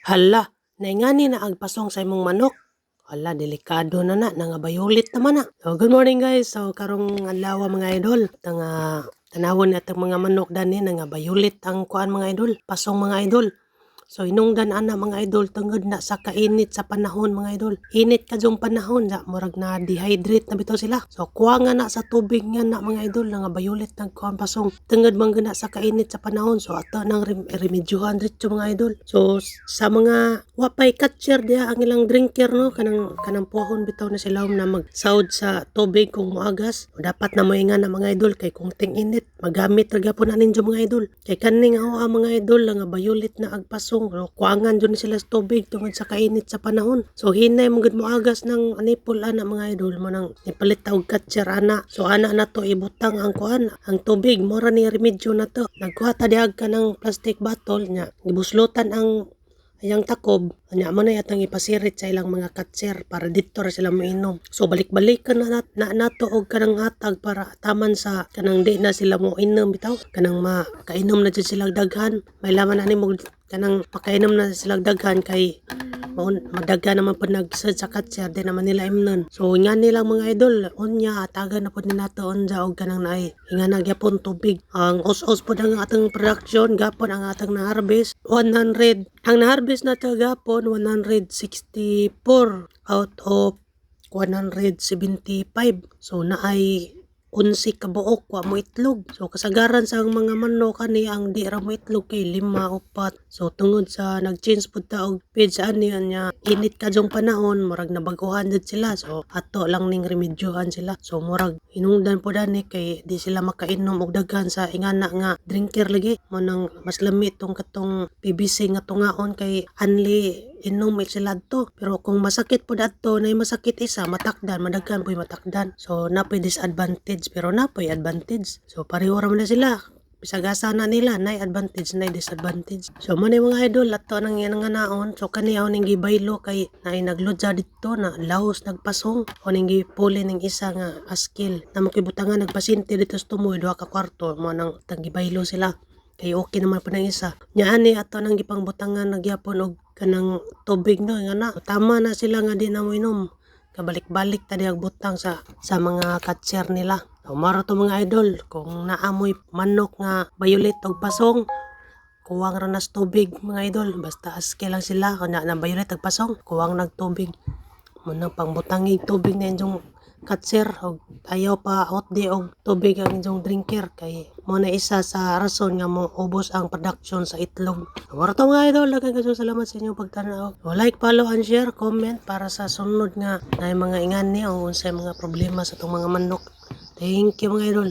Hala, naingani na agpasong sa imong manok. Hala, delikado na nangabayulit naman na. So, good morning guys. So, karong adlaw mga idol. Tanawon natong mga manok dani nangabayulit ang kuan mga idol. Pasong mga idol. So, inungdan ana mga idol tungod na sa kainit sa panahon mga idol. Init kadyong panahon na murag na dehydrate na bitaw sila. So, kuha nga na sa tubig nga na mga idol nga bayulit ng kuan pasong. Tungod man gina sa kainit sa panahon. So, ato nang remedyohan dito mga idol. So, sa mga wapay catcher diya ang ilang drinker no kanang pohon bitaw na sila na magsaud sa tubig kung moagas. So, dapat na moinga na mga idol kay kung ting init magamit ra gyapon na ninyo mga idol. Kay kaning mga idol nga bayulit na agpasong kuangan dyan sila sa tubig tungod sa kainit sa panahon. So hinay mong mo agas ng anipol ana mga idol mo nang ipalit og catcher ana. So ana na to ibutang ang kuan ang tubig mora ni remedyo na to. Nagkuha ta diag ka ng plastic bottle nya gibuslutan ang ayang takob anya mo na yatang ipasirit sa ilang mga catcher para dito ra sila moinom. So balik-balikan na nato og kanang hatag para taman sa kanang di na sila mo inom bitaw kanang makainom na jud sila daghan. May laman ani mo kanang pakainom na sila daghan kay madaghan naman po nagsad sa catcher di naman nila imnon. So nga nilang mga idol unya atagan na po ni nato unja og kanang naay nga nagyapon tubig. Ang os-os po ang atong production gapon ang atong na-harvest 100 ang na-harvest na to gapon 164 out of 175. So naay 11 ka buok wa mo itlog. So kasagaran sa mga manok ani ang di ra mo itlog kay 5 4. So tungod sa nag-change pud ta og feed sa ani nya init kadyong panahon murag nabaguhan jud sila. So ato lang ning remedyohan sila. So murag hinungdan pud ani kay di sila makainom og daghan sa ingana nga drinker lagi mo nang mas lami tong katong PVC nga tungaon kay anli inom sila to. Pero kung masakit po dato na masakit isa matakdan madaghan po'y matakdan. So napoy disadvantage pero napoy advantage. So pareho ra man na sila. Bisagasa na nila na advantage na disadvantage. So man mga idol ato nang yan nga naon. So kaniya ning gibaylo kay naay naglodja dito na laos nagpasong o ning gipuli ning isa nga askil na makibutangan nagpasinti dito sa tumoy 2 ka kwarto mo nang gibaylo sila. Kay okay naman po ng isa. Nyaan ato nang gipangbutangan nagyapon og kanang tubig no nga na. Tama na sila nga di na mo inom. Kabalik-balik ta diag butang sa mga catcher nila. So, maro to mga idol kung naamoy manok nga bayulit og pasong kuwang ra nas tubig mga idol basta aske lang sila kung na bayulit og pasong kuwang nagtubig mo nang pangbutangig tubig na inyong catcher og ayaw pa hot di og tubig ang inyong drinker kay mo na isa sa rason nga mo ubos ang production sa itlog. Mara to mga idol daghang salamat sa inyong pagtanaw. So, like, follow and share, comment para sa sunod nga na mga ingani o unsay mga problema sa tong mga manok. Thank you mga idol.